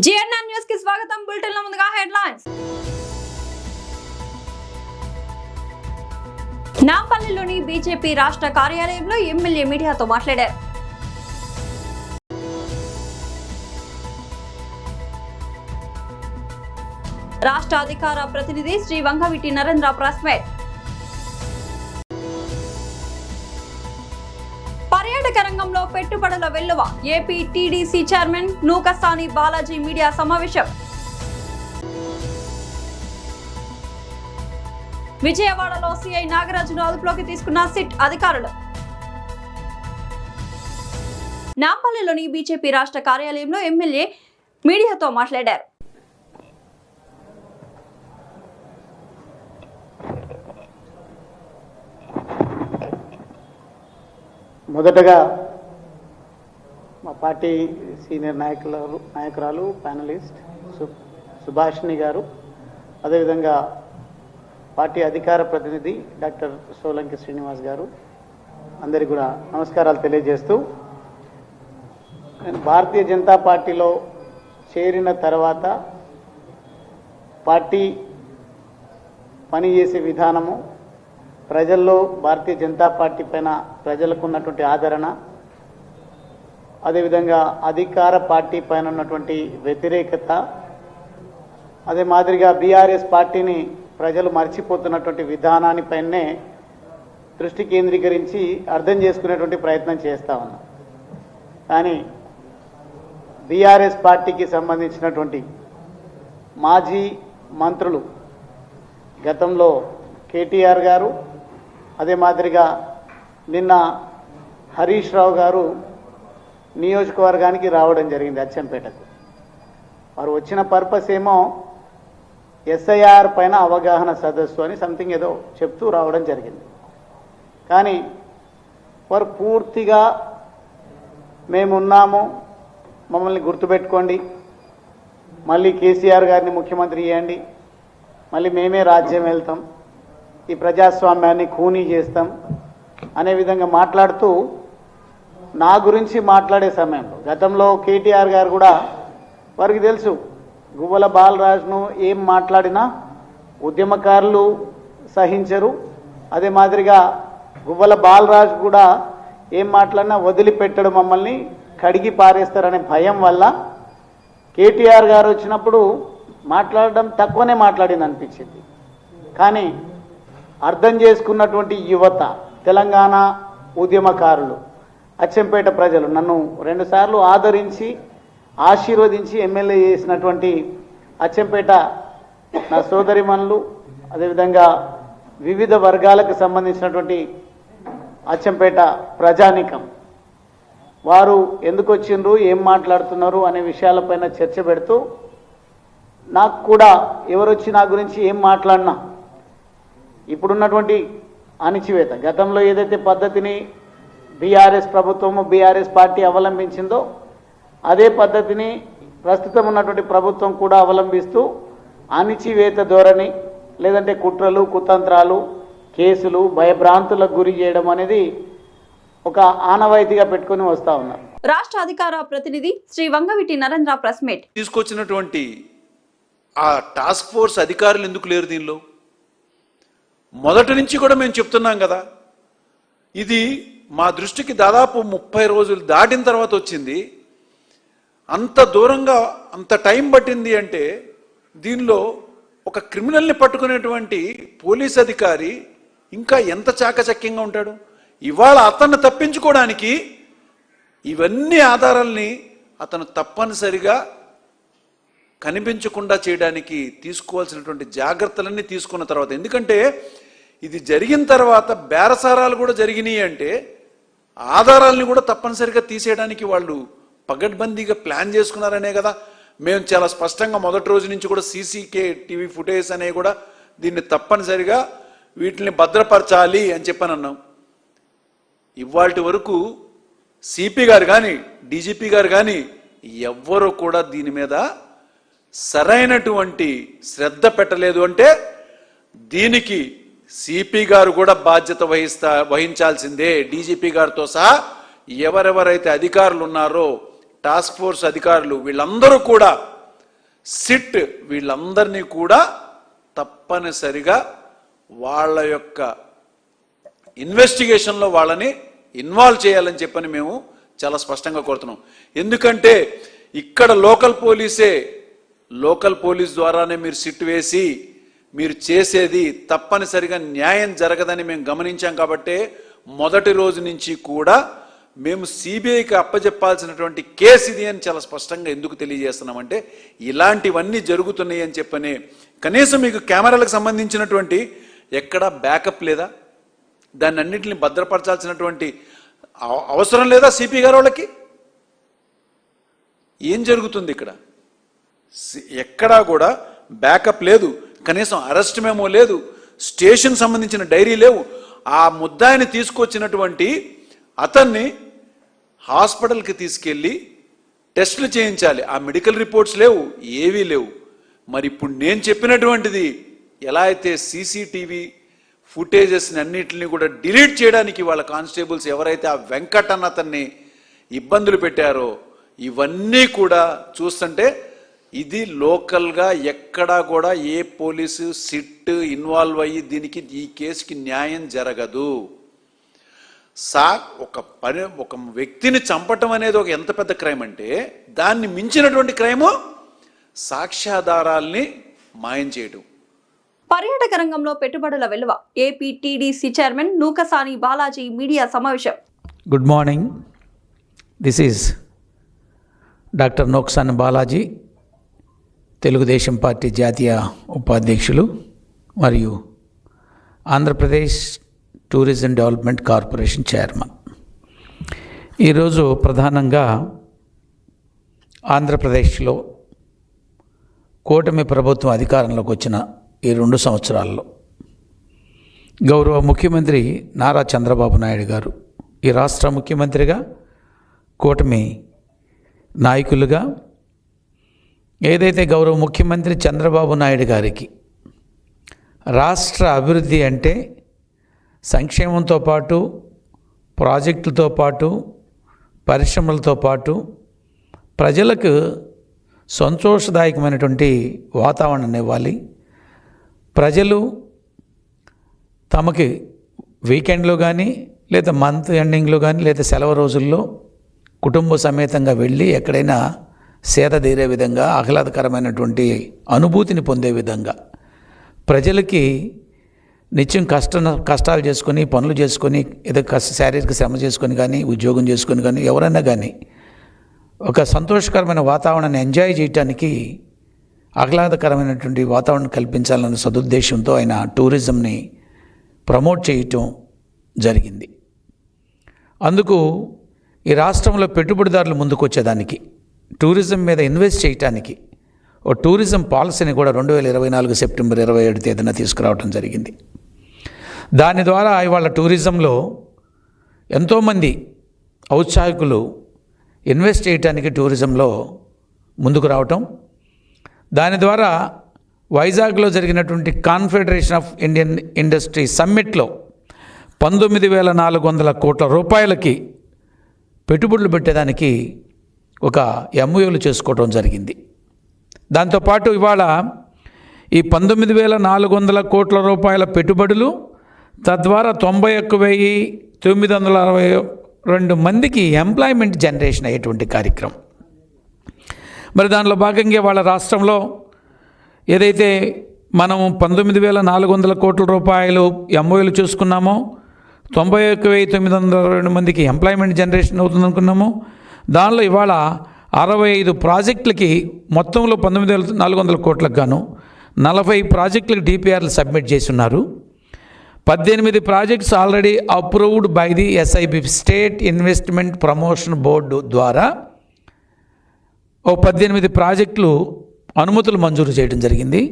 GNN news కి స్వాగతం. Bulletin లో ముందుగా హెడ్లైన్స్. నాంపల్లిలోని బీజేపీ రాష్ట్ర కార్యాలయంలో ఎమ్మెల్యే మీడియాతో మాట్లాడారు. రాష్ట్ర అధికార ప్రతినిధి శ్రీ వంగవీటి నరేంద్ర ప్రెస్ మీట్. పర్యాటక రంగంలో పెట్టుబడుల వెల్లువ. AP TDC chairman Nukasani Balaji media సమావేశం. విజయవాడలో సిఐ నాగరాజును అదుపులోకి తీసుకున్న సిట్ అధికారులు. నాంపల్లిలోని బీజేపీ రాష్ట్ర కార్యాలయంలో ఎమ్మెల్యే మీడియాతో మాట్లాడారు. మొదటగా మా పార్టీ సీనియర్ నాయకురాలు ప్యానలిస్ట్ సుభాషిణి గారు, అదేవిధంగా పార్టీ అధికార ప్రతినిధి డాక్టర్ సోలంకి శ్రీనివాస్ గారు, అందరికీ కూడా నమస్కారాలు తెలియజేస్తూ, నేను భారతీయ జనతా పార్టీలో చేరిన తర్వాత పార్టీ పనిచేసే విధానము, ప్రజల్లో భారతీయ జనతా పార్టీ పైన ప్రజలకు ఉన్నటువంటి ఆదరణ, అదేవిధంగా అధికార పార్టీ పైన ఉన్నటువంటి వ్యతిరేకత, అదే మాదిరిగా బీఆర్ఎస్ పార్టీని ప్రజలు మర్చిపోతున్నటువంటి విధానానిపైనే దృష్టి కేంద్రీకరించి అర్థం చేసుకునేటువంటి ప్రయత్నం చేస్తా ఉన్నాం. కానీ బీఆర్ఎస్ పార్టీకి సంబంధించినటువంటి మాజీ మంత్రులు, గతంలో కేటీఆర్ గారు, అదే మాదిరిగా నిన్న హరీష్ రావు గారు నియోజకవర్గానికి రావడం జరిగింది అచ్చంపేటకు. వారు వచ్చిన పర్పస్ ఏమో ఎస్ఐఆర్ పైన అవగాహన సదస్సు అని సంథింగ్ ఏదో చెప్తూ రావడం జరిగింది. కానీ వారు పూర్తిగా మేమున్నాము, మమ్మల్ని గుర్తుపెట్టుకోండి, మళ్ళీ కేసీఆర్ గారిని ముఖ్యమంత్రి చేయండి, మళ్ళీ మేమే రాజ్యం వెళ్తాం, ఈ ప్రజాస్వామ్యాన్ని ఖూనీ చేస్తాం అనే విధంగా మాట్లాడుతూ నా గురించి మాట్లాడే సమయంలో గతంలో కేటీఆర్ గారు కూడా, వారికి తెలుసు గువ్వల బాలరాజును ఏం మాట్లాడినా ఉద్యమకారులు సహించరు, అదే మాదిరిగా గువ్వల బాలరాజు కూడా ఏం మాట్లాడినా వదిలిపెట్టడం, మమ్మల్ని కడిగి పారేస్తారనే భయం వల్ల కేటీఆర్ గారు వచ్చినప్పుడు మాట్లాడడం తక్కువనే మాట్లాడింది అనిపించింది. కానీ అర్థం చేసుకున్నటువంటి యువత, తెలంగాణ ఉద్యమకారులు, అచ్చంపేట ప్రజలు నన్ను 2 సార్లు ఆదరించి ఆశీర్వదించి ఎమ్మెల్యే చేసినటువంటి అచ్చంపేట నా సోదరిమణులు, అదేవిధంగా వివిధ వర్గాలకు సంబంధించినటువంటి అచ్చంపేట ప్రజానీకం, వారు ఎందుకు వచ్చిండ్రు, ఏం మాట్లాడుతున్నారు అనే విషయాలపైన చర్చ పెడుతూ, నాకు కూడా ఎవరొచ్చి నా గురించి ఏం మాట్లాడినా ఇప్పుడున్నటువంటి అణిచివేత, గతంలో ఏదైతే పద్ధతిని బీఆర్ఎస్ ప్రభుత్వము బీఆర్ఎస్ పార్టీ అవలంబించిందో అదే పద్ధతిని ప్రస్తుతం ఉన్నటువంటి ప్రభుత్వం కూడా అవలంబిస్తూ అణిచివేత ధోరణి, లేదంటే కుట్రలు కుతంత్రాలు, కేసులు, భయభ్రాంతులకు గురి చేయడం అనేది ఒక ఆనవాయితీగా పెట్టుకుని వస్తా ఉన్నారు. రాష్ట్ర అధికార ప్రతినిధి శ్రీ వంగవీటి నరేంద్ర ప్రెస్ మీట్. తీసుకొచ్చినటువంటి ఆ టాస్క్ ఫోర్స్ అధికారులు ఎందుకు లేరు దీనిలో? మొదటి నుంచి కూడా మేము చెప్తున్నాం కదా, ఇది మా దృష్టికి దాదాపు 30 రోజులు దాటిన తర్వాత వచ్చింది. అంత దూరంగా అంత టైం పట్టింది అంటే దీనిలో ఒక క్రిమినల్ని పట్టుకునేటువంటి పోలీస్ అధికారి ఇంకా ఎంత చాకచక్యంగా ఉంటాడు? ఇవాళ అతన్ని తప్పించుకోవడానికి ఇవన్నీ ఆధారాల్ని అతను తప్పనిసరిగా కనిపించకుండా చేయడానికి తీసుకోవాల్సినటువంటి జాగ్రత్తలన్నీ తీసుకున్న తర్వాత, ఎందుకంటే ఇది జరిగిన తర్వాత బేరసారాలు కూడా జరిగినాయి అంటే ఆధారాలని కూడా తప్పనిసరిగా తీసేయడానికి వాళ్ళు పగడ్బందీగా ప్లాన్ చేసుకున్నారనే కదా మేము చాలా స్పష్టంగా మొదటి రోజు నుంచి కూడా టీవీ ఫుటేజ్ అనేవి కూడా దీన్ని తప్పనిసరిగా వీటిని భద్రపరచాలి అని చెప్పని అన్నాం. ఇవాల్టి వరకు సిపి గారు కానీ డీజీపీ గారు కానీ ఎవ్వరూ కూడా దీని మీద సరైనటువంటి శ్రద్ధ పెట్టలేదు. అంటే దీనికి సిపి గారు కూడా బాధ్యత వహించాల్సిందే. డీజీపీ గారితో సహా ఎవరెవరైతే అధికారులు ఉన్నారో టాస్క్ ఫోర్స్ అధికారులు వీళ్ళందరూ కూడా సిట్ వీళ్ళందరినీ కూడా తప్పనిసరిగా వాళ్ళ యొక్క ఇన్వెస్టిగేషన్లో వాళ్ళని ఇన్వాల్వ్ చేయాలని చెప్పని మేము చాలా స్పష్టంగా కోరుతున్నాం. ఎందుకంటే ఇక్కడ లోకల్ పోలీస్ ద్వారానే మీరు సిట్ వేసి మీరు చేసేది తప్పనిసరిగా న్యాయం జరగదని మేము గమనించాం. కాబట్టే మొదటి రోజు నుంచి కూడా మేము సిబిఐకి అప్పచెప్పాల్సినటువంటి కేసు ఇది అని చాలా స్పష్టంగా ఎందుకు తెలియజేస్తున్నామంటే ఇలాంటివన్నీ జరుగుతున్నాయి అని చెప్పని. కనీసం మీకు కెమెరాలకు సంబంధించినటువంటి ఎక్కడా బ్యాకప్ లేదా? దాన్ని అన్నింటిని భద్రపరచాల్సినటువంటి అవసరం లేదా సిపి గారు వాళ్ళకి? ఏం జరుగుతుంది ఇక్కడ? ఎక్కడా కూడా బ్యాకప్ లేదు, కనీసం అరెస్ట్ మేమో లేదు, స్టేషన్ సంబంధించిన డైరీ లేవు. ఆ ముద్దాయిని తీసుకొచ్చినటువంటి అతన్ని హాస్పిటల్కి తీసుకెళ్ళి టెస్టులు చేయించాలి, ఆ మెడికల్ రిపోర్ట్స్ లేవు, ఏవీ లేవు. మరి ఇప్పుడు నేను చెప్పినటువంటిది ఎలా అయితే సీసీటీవీ ఫుటేజెస్ని అన్నిటిని కూడా డిలీట్ చేయడానికి వాళ్ళ కానిస్టేబుల్స్ ఎవరైతే ఆ వెంకట్ అన్న అతన్ని ఇబ్బందులు పెట్టారో ఇవన్నీ కూడా చూస్తుంటే ఇది లోకల్గా ఎక్కడా కూడా ఏ పోలీసు సిట్ ఇన్వాల్వ్ అయ్యి దీనికి ఈ కేసుకి న్యాయం జరగదు. ఒక వ్యక్తిని చంపటం అనేది ఒక ఎంత పెద్ద క్రైమ్ అంటే దాన్ని మించినటువంటి క్రైము సాక్ష్యాధారాల్ని మాయం చేయటం. పర్యాటక రంగంలో పెట్టుబడుల వెలువ AP TDC chairman Nukasani Balaji media సమావేశం. Good morning, this is doctor Nukasani Balaji, Telugu Desam party జాతీయ ఉపాధ్యక్షులు మరియు Andhra Pradesh tourism development corporation chairman. ఈరోజు ప్రధానంగా ఆంధ్రప్రదేశ్లో కూటమి ప్రభుత్వం అధికారంలోకి వచ్చిన ఈ 2 సంవత్సరాల్లో గౌరవ ముఖ్యమంత్రి నారా చంద్రబాబు నాయుడు గారు ఈ రాష్ట్ర ముఖ్యమంత్రిగా, కూటమి నాయకులుగా ఏదైతే గౌరవ ముఖ్యమంత్రి చంద్రబాబు నాయుడు గారికి రాష్ట్ర అభివృద్ధి అంటే సంక్షేమంతో పాటు, ప్రాజెక్టులతో పాటు, పరిశ్రమలతో పాటు ప్రజలకు సంతోషదాయకమైనటువంటి వాతావరణాన్ని ఇవ్వాలి. ప్రజలు తమకి వీకెండ్లో కానీ లేదా మంత్ ఎండింగ్లో కానీ లేదా సెలవు రోజుల్లో కుటుంబ సమేతంగా వెళ్ళి ఎక్కడైనా సేద తీరే విధంగా, ఆహ్లాదకరమైనటువంటి అనుభూతిని పొందే విధంగా, ప్రజలకి నిత్యం కష్టాలు చేసుకొని, పనులు చేసుకొని, ఏదో శారీరక శ్రమ చేసుకొని కానీ, ఉద్యోగం చేసుకొని కానీ, ఎవరైనా కానీ ఒక సంతోషకరమైన వాతావరణాన్ని ఎంజాయ్ చేయటానికి, ఆహ్లాదకరమైనటువంటి వాతావరణం కల్పించాలన్న సదుద్దేశంతో ఆయన టూరిజంని ప్రమోట్ చేయటం జరిగింది. అందుకు ఈ రాష్ట్రంలో పెట్టుబడిదారులు ముందుకు వచ్చేదానికి, టూరిజం మీద ఇన్వెస్ట్ చేయటానికి ఓ టూరిజం పాలసీని కూడా 2024 సెప్టెంబర్ 27 తేదీన తీసుకురావడం జరిగింది. దాని ద్వారా ఇవాళ టూరిజంలో ఎంతోమంది ఔత్సాహికులు ఇన్వెస్ట్ చేయడానికి టూరిజంలో ముందుకు రావటం, దాని ద్వారా వైజాగ్లో జరిగినటువంటి కాన్ఫెడరేషన్ ఆఫ్ ఇండియన్ ఇండస్ట్రీ సమ్మిట్లో 19,400 కోట్ల రూపాయలకి పెట్టుబడులు పెట్టేదానికి ఒక MOUలు చేసుకోవడం జరిగింది. దాంతోపాటు ఇవాళ ఈ 19,400 కోట్ల రూపాయల పెట్టుబడులు తద్వారా 91,962 మందికి ఎంప్లాయ్మెంట్ జనరేషన్ అయ్యేటువంటి కార్యక్రమం. మరి దానిలో భాగంగా వాళ్ళ రాష్ట్రంలో ఏదైతే మనం 19,400 కోట్ల రూపాయలు MOUలు చూసుకున్నామో, 91,962 మందికి ఎంప్లాయ్మెంట్ జనరేషన్ అవుతుంది అనుకున్నాము. దానిలో ఇవాళ 65 ప్రాజెక్టులకి మొత్తంలో 19,400 కోట్లకు గాను 40 ప్రాజెక్టులకు DPRలు సబ్మిట్ చేసి ఉన్నారు. 18 projects already approved by the SIB state investment promotion board ద్వారా 18 ప్రాజెక్టులు అనుమతులు మంజూరు చేయడం జరిగింది.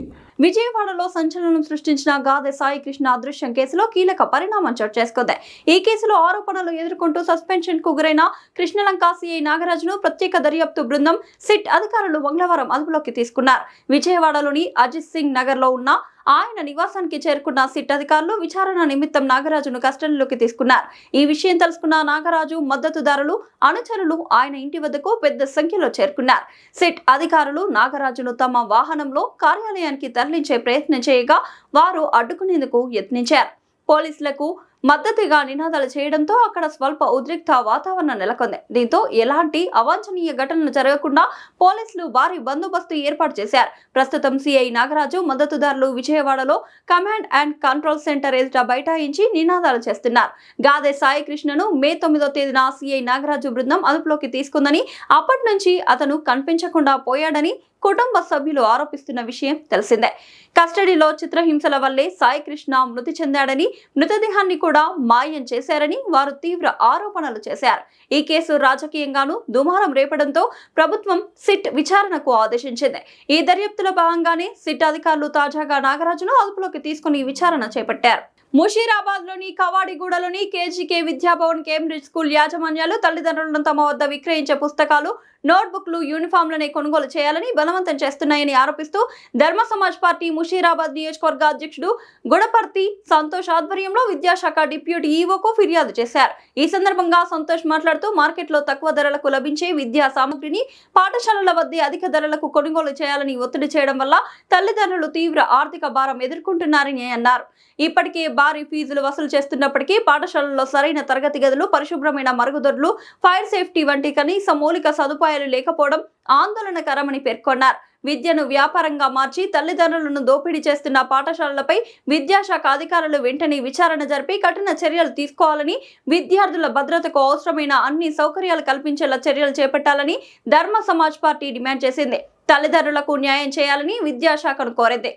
విజయవాడలో సంచలనం సృష్టించిన గాదె సాయి కృష్ణ అదృశ్యం కేసులో కీలక పరిణామం చోటు చేసుకుంది. ఈ కేసులో ఆరోపణలు ఎదుర్కొంటూ సస్పెన్షన్ కు గురైన కృష్ణలంక సిఐ నాగరాజును ప్రత్యేక దర్యాప్తు బృందం సిట్ అధికారులు మంగళవారం అదుపులోకి తీసుకున్నారు. విజయవాడలోని అజిత్ సింగ్ నగర్ లో ఉన్న ఆయన నివాసానికి చేరుకున్న సిట్ అధికారులు విచారణ నిమిత్తం నాగరాజును కస్టడీలోకి తీసుకున్నారు. ఈ విషయం తెలుసుకున్న నాగరాజు మద్దతుదారులు, అనుచరులు ఆయన ఇంటి వద్దకు పెద్ద సంఖ్యలో చేరుకున్నారు. సిట్ అధికారులు నాగరాజును తమ వాహనంలో కార్యాలయానికి తరలించే ప్రయత్నం చేయగా వారు అడ్డుకునేందుకు యత్నించారు. పోలీసులకు మద్దతుగా నినాదాలు చేయడంతో అక్కడ స్వల్ప ఉద్రిక్త వాతావరణం నెలకొంది. దీంతో ఎలాంటి అవాంఛనీయ ఘటనలు జరగకుండా పోలీసులు భారీ బందోబస్తు ఏర్పాటు చేశారు. ప్రస్తుతం సిఐ నాగరాజు మద్దతుదారులు విజయవాడలో కమాండ్ అండ్ కంట్రోల్ సెంటర్ ఎదుట బైఠాయించి నినాదాలు చేస్తున్నారు. గాదె సాయి కృష్ణను మే 9వ తేదీన సిఐ నాగరాజు బృందం అదుపులోకి తీసుకుందని, అప్పటి నుంచి అతను కనిపించకుండా పోయాడని కుటుంబ సభ్యులు ఆరోపిస్తున్న విషయం తెలిసిందే. కస్టడీలో చిత్రహింసల వల్లే సాయి కృష్ణ మృతి చెందాడని, మృతదేహాన్ని కూడా మాయం చేశారని వారు తీవ్ర ఆరోపణలు చేశారు. ఈ కేసు రాజకీయంగానూ దుమారం రేపడంతో ప్రభుత్వం సిట్ విచారణకు ఆదేశించింది. ఈ దర్యాప్తులో భాగంగానే సిట్ అధికారులు తాజాగా నాగరాజును అదుపులోకి తీసుకుని విచారణ చేపట్టారు. ముషీరాబాద్ లోని కవాడిగూడలోని కేజీకే విద్యాభవన్ కేంబ్రిడ్జ్ స్కూల్ యాజమాన్యాలు తల్లిదండ్రులను తమ వద్ద విక్రయించే పుస్తకాలు, నోట్బుక్లు, యూనిఫామ్లనే కొనుగోలు చేయాలని బలవంతం చేస్తున్నాయని ఆరోపిస్తూ ధర్మ సమాజ్ పార్టీ ముషీరాబాద్ నియోజకవర్గ అధ్యక్షుడు గుడపర్తి సంతోష్ ఆధ్వర్యంలో విద్యాశాఖ డిప్యూటీ ఈవోకు ఫిర్యాదు చేశారు. ఈ సందర్భంగా సంతోష్ మాట్లాడుతూ మార్కెట్లో తక్కువ ధరలకు లభించే విద్యా సామగ్రిని పాఠశాలల వద్దే అధిక ధరలకు కొనుగోలు చేయాలని ఒత్తిడి చేయడం వల్ల తల్లిదండ్రులు తీవ్ర ఆర్థిక భారం ఎదుర్కొంటున్నారని అన్నారు. ఇప్పటికే భారీ ఫీజులు వసూలు చేస్తున్నప్పటికీ పాఠశాలల్లో సరైన తరగతి గదులు, పరిశుభ్రమైన మరుగుదొడ్లు, ఫైర్ సేఫ్టీ వంటి కనీస మౌలిక సదుపాయాలు లేకపోవడం ఆందోళనకరమని పేర్కొన్నారు. విద్యను వ్యాపారంగా మార్చి తల్లిదండ్రులను దోపిడీ చేస్తున్న పాఠశాలలపై విద్యాశాఖ అధికారులు వెంటనే విచారణ జరిపి కఠిన చర్యలు తీసుకోవాలని, విద్యార్థుల భద్రతకు అవసరమైన అన్ని సౌకర్యాలు కల్పించేలా చర్యలు చేపట్టాలని ధర్మ సమాజ్ పార్టీ డిమాండ్ చేసింది. తల్లిదండ్రులకు న్యాయం చేయాలని విద్యాశాఖను కోరింది.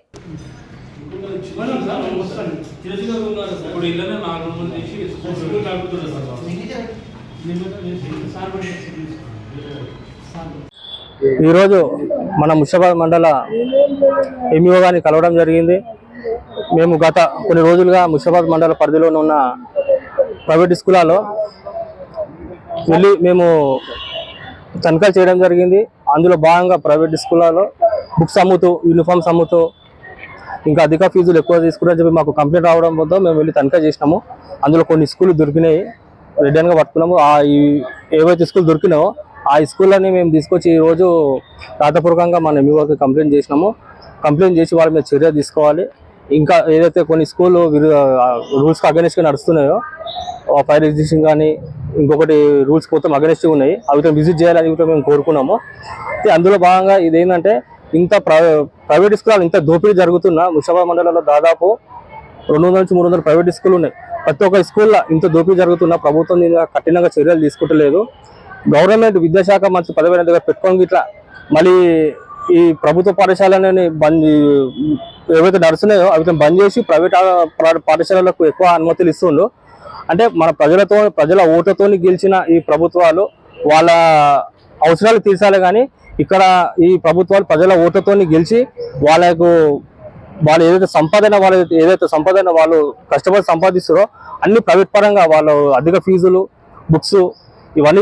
ఈరోజు మన ముషీరాబాద్ మండల ఎంఈఓ గారిని కలవడం జరిగింది. మేము గత కొన్ని రోజులుగా ముషీరాబాద్ మండల పరిధిలో ఉన్న ప్రైవేట్ స్కూళ్ళలో వెళ్ళి మేము తనిఖీలు చేయడం జరిగింది. అందులో భాగంగా ప్రైవేట్ స్కూళ్ళలో బుక్స్ అమ్ముతూ, యూనిఫామ్స్ అమ్ముతూ, ఇంకా అధిక ఫీజులు ఎక్కువ తీసుకుని చెప్పి మాకు కంప్లైంట్ రావడం వద్ద మేము వెళ్ళి తనిఖీ చేసినాము. అందులో కొన్ని స్కూళ్ళు దొరికినాయి, రెడ్ హ్యాండ్గా పట్టుకున్నాము. ఏవైతే స్కూల్ దొరికినాయో ఆ స్కూళ్ళని మేము తీసుకొచ్చి ఈరోజు రాతపూర్వకంగా మన ఎంఈఓకి కంప్లైంట్ చేసినాము. కంప్లైంట్ చేసి వాళ్ళ మీద చర్య తీసుకోవాలి. ఇంకా ఏదైతే కొన్ని స్కూళ్ళు రూల్స్కి అగెనిస్ట్గా నడుస్తున్నాయో, ఫైర్ రిజిస్ట్రేషన్ కానీ ఇంకొకటి రూల్స్ మొత్తం అగెనిస్ట్గా ఉన్నాయి, అవి విజిట్ చేయాలని కూడా మేము కోరుకున్నాము. అందులో భాగంగా ఇదేంటంటే ఇంత ప్రైవేట్ స్కూల్ ఇంత దోపిడీ జరుగుతున్న ముషీరాబాద్ మండలంలో దాదాపు 200 నుంచి 300 ప్రైవేట్ స్కూల్ ఉన్నాయి. ప్రతి ఒక్క స్కూల్లో ఇంత దోపిడీ జరుగుతున్న ప్రభుత్వం కఠినంగా చర్యలు తీసుకుంటలేదు. గవర్నమెంట్ విద్యాశాఖ మంత్రి పదవి దగ్గర పెట్టుకోవడం ఇట్లా మళ్ళీ ఈ ప్రభుత్వ పాఠశాలని బంద్ ఏవైతే నడుస్తున్నాయో అవి బంద్ చేసి ప్రైవేట్ పాఠశాలలకు ఎక్కువ అనుమతులు ఇస్తుండ్రు. అంటే మన ప్రజల ఓట్లతో గెలిచిన ఈ ప్రభుత్వాలు వాళ్ళ అవసరాలు తీర్చాలి, కానీ ఇక్కడ ఈ ప్రభుత్వాలు ప్రజల ఓట్లతో గెలిచి వాళ్ళు ఏదైతే సంపాదన వాళ్ళు కష్టపడి సంపాదిస్తారో అన్ని ప్రైవేట్ పరంగా వాళ్ళు అధిక ఫీజులు, బుక్స్ ఇవన్నీ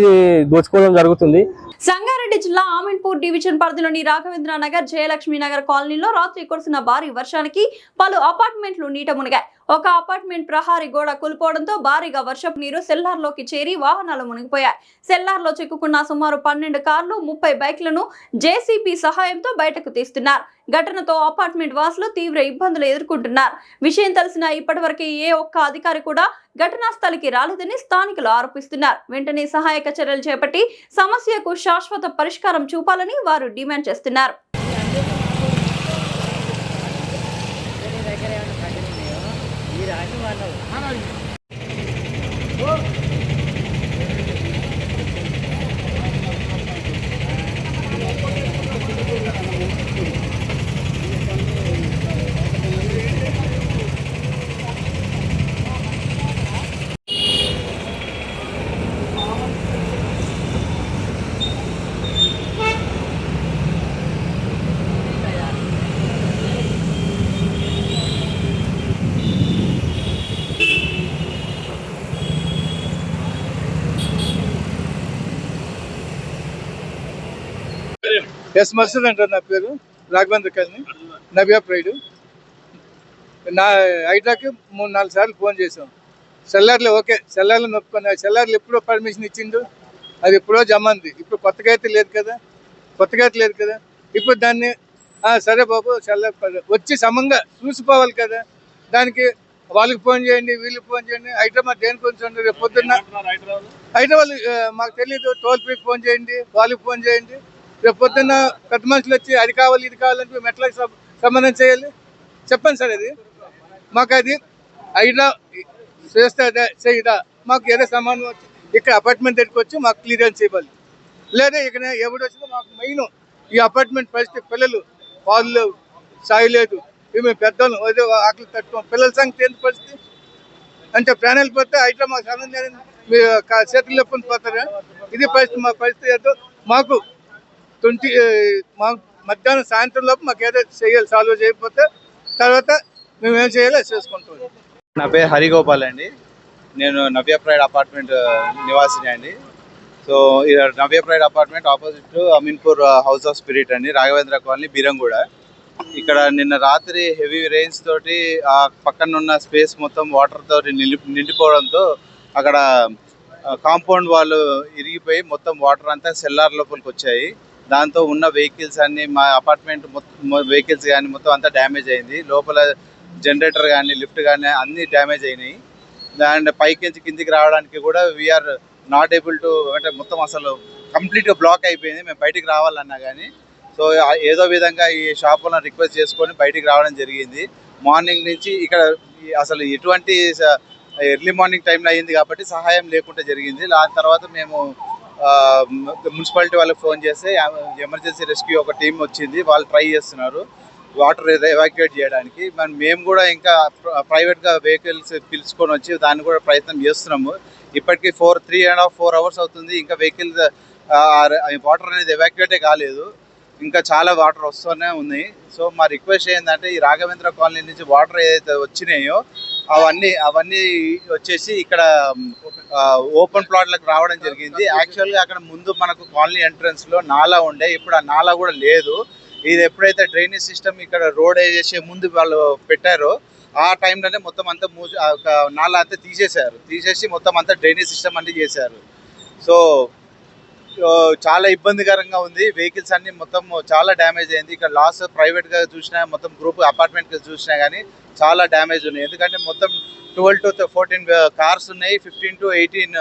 దోచుకోవడం జరుగుతుంది. సంగారెడ్డి జిల్లా ఆమీన్పూర్ డివిజన్ పరిధిలోని రాఘవేంద్ర నగర్, జయలక్ష్మి నగర్ కాలనీలో రాత్రి కురిసిన భారీ వర్షానికి పలు అపార్ట్మెంట్లు నీట మునిగాయి. ఒక అపార్ట్మెంట్ ప్రహారీ గోడ కూలిపోవడంతో భారీగా వర్షపు నీరు సెల్లార్లోకి చేరి వాహనాలు మునిగిపోయాయి. సెల్లార్లో చిక్కుకున్న సుమారు 12 కార్లు, 30 బైక్లను జేసీబీ సహాయంతో బయటకు తీస్తున్నారు. ఘటనతో అపార్ట్మెంట్ వాసులు తీవ్ర ఇబ్బందులు ఎదుర్కొంటున్నారు. విషయం తెలిసిన ఇప్పటివరకు ఏ ఒక్క అధికారి కూడా ఘటనా స్థలికి రాలేదని స్థానికులు ఆరోపిస్తున్నారు. వెంటనే సహాయక చర్యలు చేపట్టి సమస్యకు శాశ్వత పరిష్కారం చూపాలని వారు డిమాండ్ చేస్తున్నారు. ఎస్ మర్సల్ అంటారు నా పేరు. Raghavendra colony, Navya pride. నా హైడ్రాకి 3-4 సార్లు ఫోన్ చేసాం. సెల్లార్లు ఓకే, సెల్లార్లు నొప్పుకున్నా. సెల్లార్లు ఎప్పుడో పర్మిషన్ ఇచ్చిండు, అది ఎప్పుడో జమ ఉంది. ఇప్పుడు కొత్తగా అయితే లేదు కదా, ఇప్పుడు దాన్ని సరే బాబు సెల్లార్ వచ్చి సమంగా చూసిపోవాలి కదా. దానికి వాళ్ళకి ఫోన్ చేయండి, వీళ్ళకి ఫోన్ చేయండి. హైదరాబాద్ దేనికి కొంచెం రేపు పొద్దున్న హైదరాబాద్ మాకు తెలియదు. టోల్ ఫ్రీకి ఫోన్ చేయండి, వాళ్ళకి ఫోన్ చేయండి. రేపు పొద్దున్న పెద్ద మనుషులు వచ్చి అది కావాలి ఇది కావాలంటే మేము ఎట్లా సంబంధం చేయాలి చెప్పండి సార్. అది మాకు అది హైడ్రా చేస్తుందా చేయదా మాకు ఏదో సంబంధం వచ్చి ఇక్కడ అపార్ట్మెంట్ దగ్గరికి వచ్చి మాకు క్లియరెన్స్ ఇవ్వాలి. లేదా ఇక్కడ ఎవడు వచ్చినా మాకు మెయిన్ ఈ అపార్ట్మెంట్ పరిస్థితి, పిల్లలు వాళ్ళు సాయి లేదు, మేము పెద్దలు ఏదో ఆకలి తట్టుకోం, పిల్లల సంగతి ఏంటి పరిస్థితి అంటే ప్రాణాలు పోతే హైడ్రా మాకు సంబంధం మీరు చేతులు లేపుకొని పోతారా? ఇది పరిస్థితి. మా పరిస్థితి ఏదో మాకు మాకు మధ్యాహ్నం సాయంత్రం లోపు మాకు ఏదో చేయాలి. సాల్వ్ చేయకపోతే తర్వాత మేము ఏం చేయాలో అది చేసుకుంటాం. నా పేరు హరిగోపాల్ అండి. నేను నవ్య ప్రైడ్ అపార్ట్మెంట్ నివాసిని అండి. So Navya pride apartment opposite Ameenpur house of spirit అండి, రాఘవేంద్ర కాలనీ, బీరంగూడ. ఇక్కడ నిన్న రాత్రి హెవీ రెయిన్స్ తోటి ఆ పక్కన ఉన్న స్పేస్ మొత్తం వాటర్ తోటి నిండిపోవడంతో అక్కడ కాంపౌండ్ వాళ్ళు ఇరిగిపోయి మొత్తం వాటర్ అంతా సెల్లార్ లోపలికి వచ్చాయి. దాంతో ఉన్న వెహికల్స్ అన్ని, మా అపార్ట్మెంట్ మొత్తం వెహికల్స్ కానీ మొత్తం అంతా డ్యామేజ్ అయింది. లోపల జనరేటర్ కానీ లిఫ్ట్ కానీ అన్నీ డ్యామేజ్ అయినాయి. అండ్ పైకి కిందికి రావడానికి కూడా వీఆర్ నాట్ ఏబుల్ టు, అంటే మొత్తం అసలు కంప్లీట్గా బ్లాక్ అయిపోయింది. మేము బయటికి రావాలన్నా కానీ సో ఏదో విధంగా ఈ షాప్ వల్ల రిక్వెస్ట్ చేసుకొని బయటికి రావడం జరిగింది. మార్నింగ్ నుంచి ఇక్కడ అసలు ఎటువంటి ఎర్లీ మార్నింగ్ టైంలో అయ్యింది కాబట్టి సహాయం లేకుండా జరిగింది. దాని తర్వాత మేము మున్సిపాలిటీ వాళ్ళకి ఫోన్ చేస్తే ఎమర్జెన్సీ రెస్క్యూ ఒక టీం వచ్చింది. వాళ్ళు ట్రై చేస్తున్నారు వాటర్ ఎవాక్యుయేట్ చేయడానికి. మేము కూడా ఇంకా ప్రైవేట్గా వెహికల్స్ పిలుచుకొని వచ్చి దాన్ని కూడా ప్రయత్నం చేస్తున్నాము. ఇప్పటికీ 3.5-4 hours అవుతుంది. ఇంకా వెహికల్ వాటర్ అనేది ఎవాక్యుయేటే కాలేదు. ఇంకా చాలా వాటర్ వస్తూనే ఉన్నాయి. సో మా రిక్వెస్ట్ ఏంటంటే ఈ రాఘవేంద్ర కాలనీ నుంచి వాటర్ ఏదైతే వచ్చినాయో అవన్నీ వచ్చేసి ఇక్కడ ఓపెన్ ప్లాట్లకు రావడం జరిగింది. యాక్చువల్గా అక్కడ ముందు మనకు కాలనీ ఎంట్రన్స్లో నాలా ఉండే, ఇప్పుడు ఆ నాలా కూడా లేదు. ఇది ఎప్పుడైతే డ్రైనేజ్ సిస్టమ్ ఇక్కడ రోడ్ వేసే ముందు వాళ్ళు పెట్టారో ఆ టైంలోనే మొత్తం అంతా నాలా అంతా తీసేసి మొత్తం అంతా డ్రైనేజ్ సిస్టమ్ అన్నీ చేశారు. సో చాలా ఇబ్బందికరంగా ఉంది. వెహికల్స్ అన్ని మొత్తం చాలా డ్యామేజ్ అయింది. ఇక్కడ లాస్ ప్రైవేట్గా చూసినా మొత్తం గ్రూప్ అపార్ట్మెంట్గా చూసినా కానీ చాలా డ్యామేజ్ ఉన్నాయి. ఎందుకంటే మొత్తం 12 to 14 కార్స్ ఉన్నాయి, 15 to 18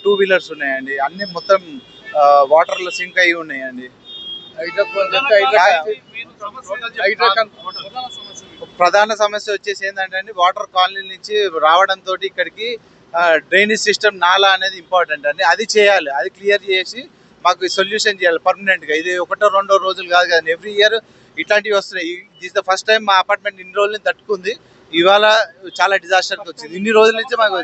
2-wheelers ఉన్నాయండి. అన్ని మొత్తం వాటర్లో సింక్ అయ్యి ఉన్నాయండి. ప్రధాన సమస్య వచ్చేసి ఏంటంటే వాటర్ కాలనీ నుంచి రావడంతో ఇక్కడికి డ్రైనేజ్ సిస్టమ్ నాలా అనేది ఇంపార్టెంట్ అండి. అది చేయాలి, అది క్లియర్ చేసి మాకు సొల్యూషన్ చేయాలి పర్మనెంట్గా. ఇది 1-2 రోజులు కాదు కదా, ఎవ్రీ ఇయర్ ఇట్లాంటివి వస్తున్నాయి. దిస్ ద ఫస్ట్ టైం మా అపార్ట్మెంట్ ఇన్ని రోజుల నుంచి తట్టుకుంది, ఇవాళ చాలా డిజాస్టర్కి వచ్చింది. ఇన్ని రోజుల నుంచి మాకు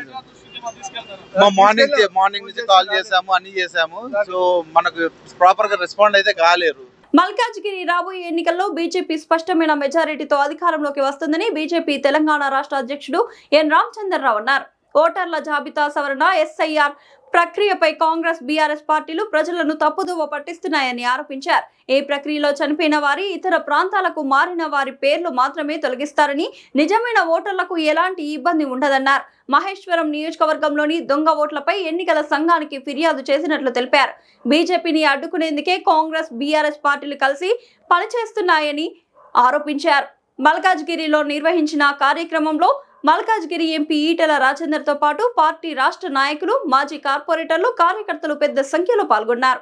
మార్నింగ్ నుంచి కాల్ చేసాము, అన్ని చేసాము. సో మనకు ప్రాపర్గా రెస్పాండ్ అయితే కాలేరు. మల్కాజ్గిరి రాబోయే ఎన్నికల్లో బీజేపీ స్పష్టమైన మెజారిటీతో అధికారంలోకి వస్తుందని బీజేపీ తెలంగాణ రాష్ట్ర అధ్యక్షుడు ఎన్ రామచంద్రరావు అన్నారు. ఓటర్ల జాబితా సవరణ ఎస్ఐఆర్ ప్రక్రియపై కాంగ్రెస్ బీఆర్ఎస్ పార్టీలు ప్రజలను తప్పుదోవ పట్టిస్తున్నాయని ఆరోపించారు. ఈ ప్రక్రియలో చనిపోయిన వారి, ఇతర ప్రాంతాలకు మారిన వారి పేర్లు మాత్రమే తొలగిస్తారని, నిజమైన ఓటర్లకు ఎలాంటి ఇబ్బంది ఉండదన్నారు. మహేశ్వరం నియోజకవర్గంలోని దొంగ ఓట్లపై ఎన్నికల సంఘానికి ఫిర్యాదు చేసినట్లు తెలిపారు. బీజేపీని అడ్డుకునేందుకే కాంగ్రెస్ బీఆర్ఎస్ పార్టీలు కలిసి పనిచేస్తున్నాయని ఆరోపించారు. మల్కాజ్గిరిలో నిర్వహించిన కార్యక్రమంలో మల్కాజ్గిరి ఎంపీ ఈటెల రాజేందర్తో పాటు పార్టీ రాష్ట్ర నాయకులు, మాజీ కార్పొరేటర్లు, కార్యకర్తలు పెద్ద సంఖ్యలో పాల్గొన్నారు.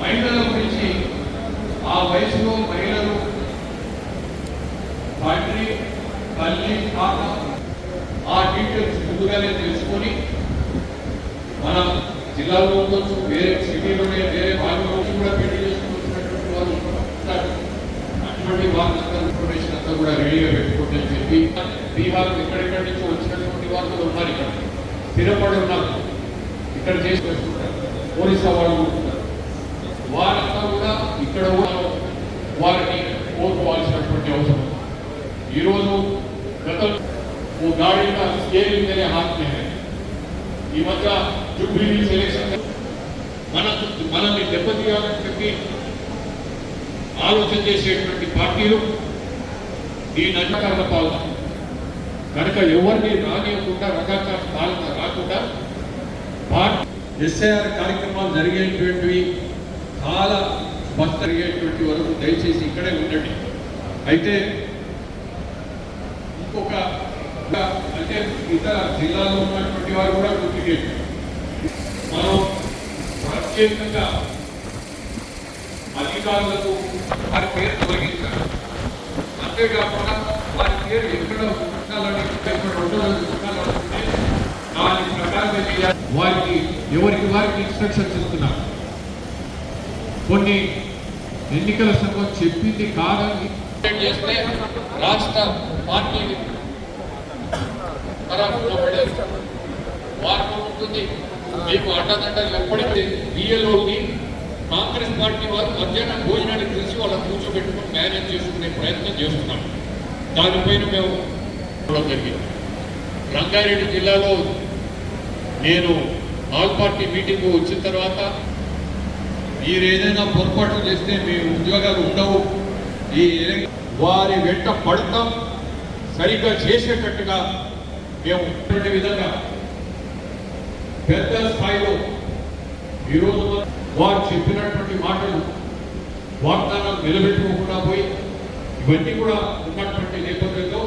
మహిళల గురించి ఆ వయసులో మహిళలు తండ్రి, తల్లి, తాత ఆ డీటెయిల్స్ ముందుగానే తెలుసుకొని మన జిల్లాలో ఉండొచ్చు, వేరే సిటీలోనే వేరే భాగంలో కూడా పెళ్లి చేసుకుంటున్నటువంటి వారు ఉంటారు. అటువంటి వాళ్ళంతా ఇన్ఫర్మేషన్ అంతా కూడా రెడీగా పెట్టుకోండి అని చెప్పి బీహార్ ఎక్కడెక్కడి నుంచి వచ్చినటువంటి వాళ్ళు ఉన్నారు. ఇక్కడ స్థిరపడి ఉన్నారు. ఇక్కడ ఇక్కడ చేసుకుంటారు, ఒరిస్సా వాళ్ళు ఉంటున్నారు, వారంతా కూడా ఇక్కడ కూడా వారిని కోరుకోవాల్సినటువంటి అవసరం. ఈరోజు గతం वो गाड़ी का स्केल मेरे हाथ में है. ఈ మధ్య జూబ్లీ సెలక్షన్ మనల్ని దెబ్బతీయాలని ఆలోచన చేసేటువంటి పార్టీలు ఈ నజకారుల పాలన కనుక ఎవరిని రానియకుండా రకాల పాలన రాకుండా ఎస్ఐఆర్ కార్యక్రమాలు జరిగేటువంటివి చాలా స్పష్ట జరిగేటువంటి వరకు దయచేసి ఇక్కడే ఉండండి. అయితే ఇంకొక అంటే ఇతర జిల్లాలో ఉన్నటువంటి వారు కూడా డూప్లికేట్ మనం ప్రత్యేకంగా అధికారులకు వారి పేరు తొలగించాలి. అంతేకాకుండా వారి పేరు ఎక్కడ ఉండాలని ఎక్కడ ఉండాలనుకుంటే దాని ప్రకారంగా చేయాలి. వారికి వారికి ఇన్స్ట్రక్షన్స్ ఇస్తున్నారు. కొన్ని ఎన్నికల సంఘం చెప్పింది కాదని చేస్తే రాష్ట్ర పార్టీ వార్త ఉంటుంది. మీకు అండదండలు ఎప్పటికీ బిఎల్ఓకి కాంగ్రెస్ పార్టీ వారు మధ్యాహ్నం భోజనానికి తెలిసి వాళ్ళని కూర్చోబెట్టుకుని మేనేజ్ చేసుకునే ప్రయత్నం చేస్తున్నాం. దానిపైన మేము జరిగింది. రంగారెడ్డి జిల్లాలో నేను ఆల్ పార్టీ మీటింగ్ వచ్చిన తర్వాత మీరు ఏదైనా పొరపాట్లు చేస్తే మీ ఉద్యోగాలు ఉండవు, ఈ వారి వెంట పడతాం, సరిగ్గా చేసేటట్టుగా మేము ఇటువంటి విధంగా పెద్ద స్థాయిలో ఈరోజు వారు చెప్పినటువంటి మాటలు వాగ్దానాలు నిలబెట్టుకోకుండా పోయి ఇవన్నీ కూడా ఉన్నటువంటి నేపథ్యంలో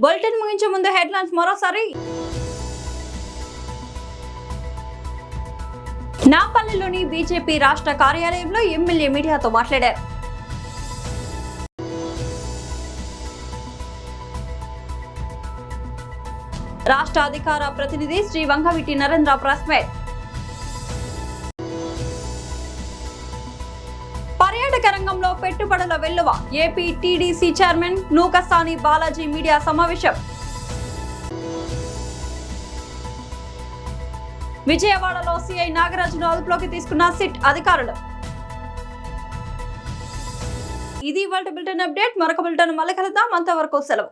బులెటిన్ ముగించే ముందు హెడ్లైన్స్ మరోసారి. నాపల్లిలోని బీజేపీ రాష్ట్ర కార్యాలయంలో ఎమ్మెల్యే మీడియాతో మాట్లాడారు. రాష్ట్ర అధికార ప్రతినిధి శ్రీ వంగవీటి నరేంద్ర ప్రెస్ మీట్. పర్యాటక రంగంలో పెట్టుబడుల వెల్లువ AP TDC chairman Nukasani Balaji media సమావేశం. విజయవాడలో సిఐ నాగరాజును అదుపులోకి తీసుకున్న సిట్ అధికారులు. ఇది ఇవాల్టి బులెటిన్ అప్డేట్. మరొక బులెటిన్ మళ్ళీ కలుద్దాం. అంతవరకు సెలవు.